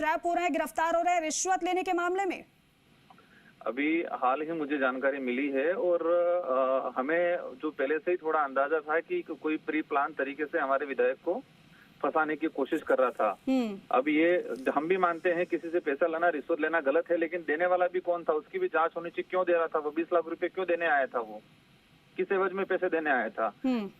Trap हो रहे हैं, गिरफ्तार हो रहे हैं रिश्वत लेने के मामले में? अभी हाल ही मुझे जानकारी मिली है और हमें जो पहले से ही थोड़ा अंदाजा था कि कोई प्री प्लान तरीके से हमारे विधायक को फंसाने की कोशिश कर रहा था। अब ये हम भी मानते हैं किसी से पैसा लेना, रिश्वत लेना गलत है, लेकिन देने वाला भी कौन था उसकी भी जांच होनी चाहिए। क्यों दे रहा था वो? 20 लाख रुपए क्यों देने आया था? वो किस एवज में पैसे देने आया था?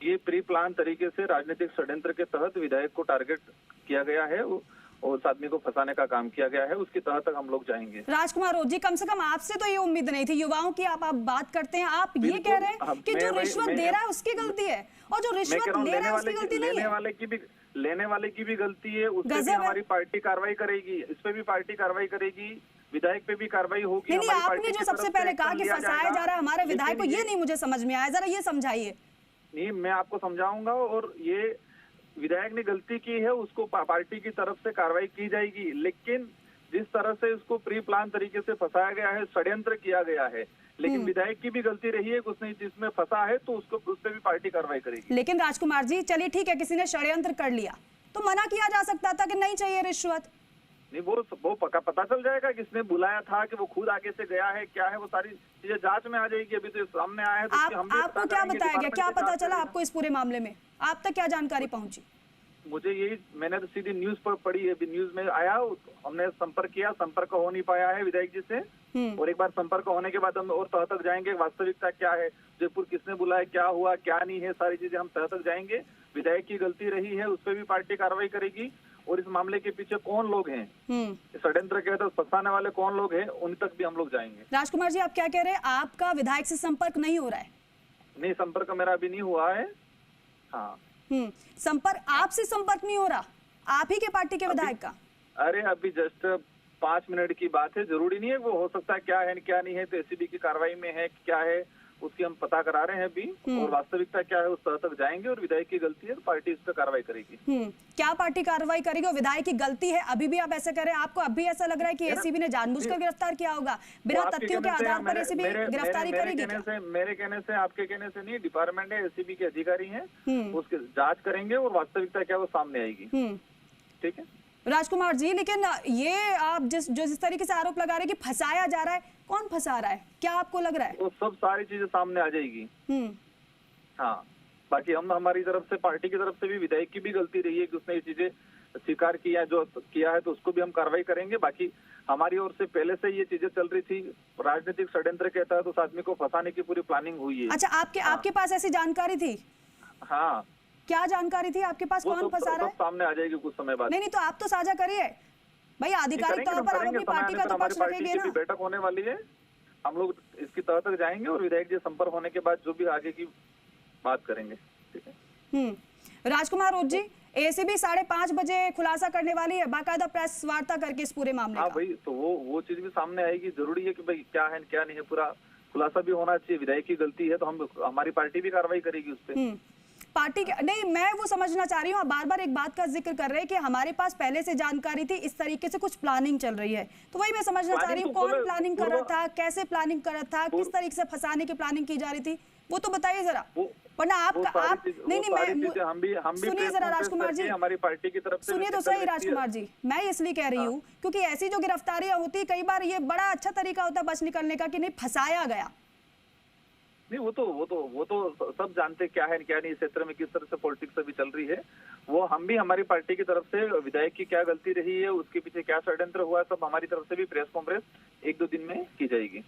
ये प्री प्लान तरीके से राजनीतिक षड्यंत्र के तहत विधायक को टारगेट किया गया है और उस आदमी को फंसाने का काम किया गया है। उसके तहत तक हम लोग जाएंगे। राजकुमार रोजी, कम से कम आपसे तो ये उम्मीद नहीं थी, युवाओं की आप बात करते हैं, आप ये कह रहे हैं कि जो रिश्वत दे रहा है उसकी गलती है और जो रिश्वत ले रहा है उसकी गलती नहीं है। लेने वाले की भी गलती है, उस पर भी हमारी पार्टी कार्रवाई करेगी, इस पे भी पार्टी कार्रवाई करेगी, विधायक पे भी कार्रवाई होगी। नहीं, आपने जो सबसे पहले कहा कि फंसाया जा रहा है हमारे विधायक को, ये नहीं मुझे समझ में आया, जरा ये समझाइए। नहीं, मैं आपको समझाऊंगा। और ये विधायक ने गलती की है, उसको पार्टी की तरफ से कार्रवाई की जाएगी, लेकिन जिस तरह से उसको प्री प्लान तरीके से फंसाया गया है, षड्यंत्र किया गया है, लेकिन विधायक की भी गलती रही है, उसने जिसमें फंसा है तो उसको उस पर भी पार्टी कार्रवाई करेगी। लेकिन राजकुमार जी, चलिए ठीक है, किसी ने षड्यंत्र कर लिया तो मना किया जा सकता था कि नहीं चाहिए रिश्वत। नहीं, वो पता चल जाएगा किसने बुलाया था, कि वो खुद आगे से गया है, क्या है, वो सारी चीजें जांच में आ जाएगी। अभी तो सामने आया है तो आपको क्या बताया गया, क्या पता चला आपको इस पूरे मामले में? आप तक क्या जानकारी पहुंची? मुझे यही, मैंने तो सीधी न्यूज पर पढ़ी है, न्यूज में आया, हमने संपर्क किया, संपर्क हो नहीं पाया है विधायक जी से, और एक बार संपर्क होने के बाद हम और तह तक जाएंगे, वास्तविकता क्या है, जयपुर किसने बुलाया, क्या हुआ क्या नहीं है, सारी चीजें हम तह तक जाएंगे। विधायक की गलती रही है, उस पर भी पार्टी कार्रवाई करेगी, और इस मामले के पीछे कौन लोग हैं, षड्यंत्र के तहत फंसाने वाले कौन लोग हैं, उन तक भी हम लोग जाएंगे। राजकुमार जी, आप क्या कह रहे हैं, आपका विधायक से संपर्क नहीं हो रहा है? नहीं, संपर्क मेरा अभी नहीं हुआ है। हाँ, संपर्क, आपसे संपर्क नहीं हो रहा, आप ही के पार्टी के विधायक का? अरे अभी जस्ट 5 मिनट की बात है, जरूरी नहीं है, वो हो सकता है क्या है क्या नहीं है, तो एसीबी की कार्रवाई में है क्या है, उसकी हम पता करा रहे हैं अभी, और वास्तविकता क्या है उस तरह तक जाएंगे, और विधायक की गलती है तो पार्टी इस पर कार्रवाई करेगी। क्या पार्टी कार्रवाई करेगी? और विधायक की गलती है, अभी भी आप ऐसे कर रहे हैं, आपको अभी ऐसा लग रहा है कि एसीबी ने जानबूझकर गिरफ्तार किया होगा, बिना तथ्यों के आधार पर एसीबी गिरफ्तारी करेगी? मेरे कहने से, आपके कहने से नहीं, डिपार्टमेंट है, एसीबी के अधिकारी हैं, उसकी जांच करेंगे और वास्तविकता क्या वो सामने आएगी। ठीक है राजकुमार जी, लेकिन ये आप जिस तरीके से आरोप लगा रहे हैं कि फंसाया जा रहा है, कौन फंसा रहा है, क्या आपको लग रहा है? वो सब सारी चीजें सामने आ जाएगी। हाँ, बाकी हम हमारी तरफ से, पार्टी की तरफ से भी विधायक की भी गलती रही है कि उसने ये चीजें स्वीकार किया, जो किया है, तो उसको भी हम कार्रवाई करेंगे। बाकी हमारी ओर से पहले से ये चीजें चल रही थी, राजनीतिक षड्यंत्र के तहत उस आदमी को फंसाने की पूरी प्लानिंग हुई है। अच्छा, आपके पास ऐसी जानकारी थी? हाँ। क्या जानकारी थी आपके पास, कौन फंसा रहा है? सामने आ जाएगी कुछ समय बाद। नहीं, तो आप तो साझा करिए भाई, आधिकारिक तौर पर आप अपनी पार्टी का तो पक्ष रखेंगे ना। बैठक होने वाली है, हम लोग इसकी तह तक जाएंगे और विधायक जी संपर्क होने के बाद जो भी आगे की बात करेंगे। ठीक है राजकुमार रोज जी, एसीबी 5:30 बजे खुलासा करने वाली है, बाकायदा प्रेस वार्ता करके इस पूरे मामले का। भाई, तो वो चीज भी सामने आएगी, जरूरी है कि भाई क्या है क्या नहीं है, पूरा खुलासा भी होना चाहिए। विधायक की गलती है तो हमारी पार्टी भी कार्रवाई करेगी उस पर। पार्टी के नहीं, मैं वो समझना चाह रही हूँ, आप बार बार एक बात का जिक्र कर रहे हैं कि हमारे पास पहले से जानकारी थी, इस तरीके से कुछ प्लानिंग चल रही है, तो वही मैं समझना चाह रही हूँ, कौन प्लानिंग कर रहा था, कैसे प्लानिंग कर रहा था, किस तरीके से फंसाने की प्लानिंग की जा रही थी, वो तो बताइए जरा। वरना आप नहीं, हम भी सुनिए जरा राजकुमार जी, हमारी पार्टी की तरफ से सुनिए तो सही राजकुमार जी, मैं इसलिए कह रही हूँ क्योंकि ऐसी जो गिरफ्तारियां होती, कई बार ये बड़ा अच्छा तरीका होता है बच निकलने का कि नहीं फंसाया गया। नहीं, वो तो सब जानते क्या है क्या नहीं, इस क्षेत्र में किस तरह से पॉलिटिक्स अभी चल रही है। वो हम भी हमारी पार्टी की तरफ से विधायक की क्या गलती रही है, उसके पीछे क्या षड्यंत्र हुआ, सब हमारी तरफ से भी प्रेस कॉन्फ्रेंस 1-2 दिन में की जाएगी।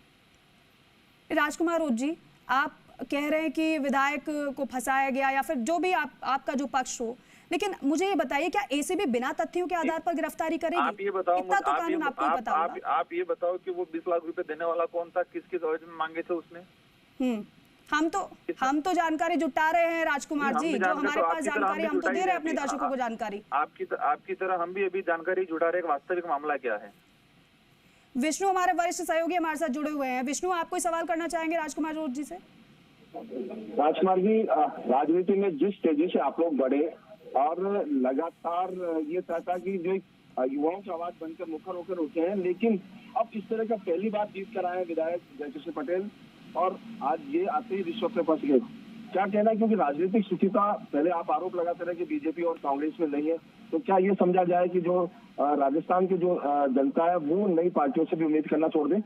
राजकुमार रोज जी, आप कह रहे हैं कि विधायक को फंसाया गया या फिर जो भी आपका जो पक्ष हो, लेकिन मुझे ये बताइए, क्या एसीबी बिना तथ्यों के आधार पर गिरफ्तारी करेगी? आप ये बताओ, इतना तो कानून आपको पता होगा। आप ये बताओ कि वो 20 लाख रुपए देने वाला कौन था, किसके दौर में मांगे थे उसने? हम तो जानकारी जुटा रहे हैं राजकुमार जी, जो हमारे पास जानकारी हम तो दे रहे हैं अपने दर्शकों को जानकारी। आपकी तरह हम भी अभी जानकारी जुटा रहे हैं, वास्तविक मामला क्या है। विष्णु हमारे वरिष्ठ सहयोगी हमारे साथ जुड़े हुए हैं। विष्णु, आप कोई सवाल करना चाहेंगे राजकुमार रोज जी से? राजकुमार जी, राजनीति में जिस तेजी से आप लोग बढ़े और लगातार ये था कि जो युवाओं की आवाज बनकर मुखर होकर उठे हैं, लेकिन अब इस तरह का पहली बार जीत कर आए विधायक जयकिशन पटेल, और आज ये आते ही रिश्वत में फंस गए। क्या कहना है, क्योंकि राजनीतिक स्थिति का पहले आप आरोप लगाते रहे कि बीजेपी और कांग्रेस में नहीं है, तो क्या ये समझा जाए कि जो राजस्थान की जो जनता है वो नई पार्टियों से भी उम्मीद करना छोड़ दे?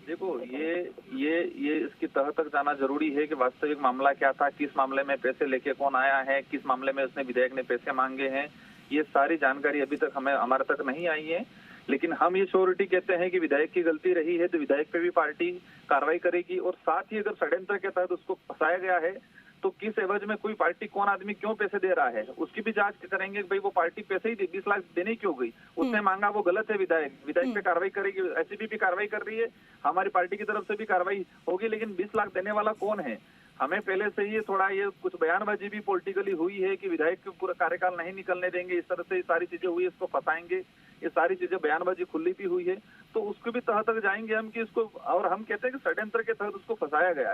देखो, ये इसकी तह तक जाना जरूरी है कि वास्तविक मामला क्या था, किस मामले में पैसे लेके कौन आया है, किस मामले में उसने विधायक ने पैसे मांगे हैं। ये सारी जानकारी अभी तक हमारे तक नहीं आई है। लेकिन हम ये श्योरिटी कहते हैं कि विधायक की गलती रही है तो विधायक पे भी पार्टी कार्रवाई करेगी, और साथ ही अगर षड्यंत्र के तहत उसको फंसाया गया है तो किस एवज में कोई पार्टी, कौन आदमी क्यों पैसे दे रहा है, उसकी भी जांच करेंगे कि भाई वो पार्टी पैसे ही 20 लाख देने क्यों गई, उसने मांगा, वो गलत है। विधायक पे कार्रवाई करेगी, एसीबी भी कार्रवाई कर रही है, हमारी पार्टी की तरफ से भी कार्रवाई होगी। लेकिन 20 लाख देने वाला कौन है, हमें पहले से ही थोड़ा ये कुछ बयानबाजी भी पॉलिटिकली हुई है कि विधायक को पूरा कार्यकाल नहीं निकलने देंगे, इस तरह से सारी चीजें हुई, इसको फंसाएंगे, ये सारी चीजें बयानबाजी खुली भी हुई है। तो उसको भी तह तक जाएंगे हम कि इसको, और हम कहते हैं कि षड्यंत्र के तहत उसको फंसाया गया है।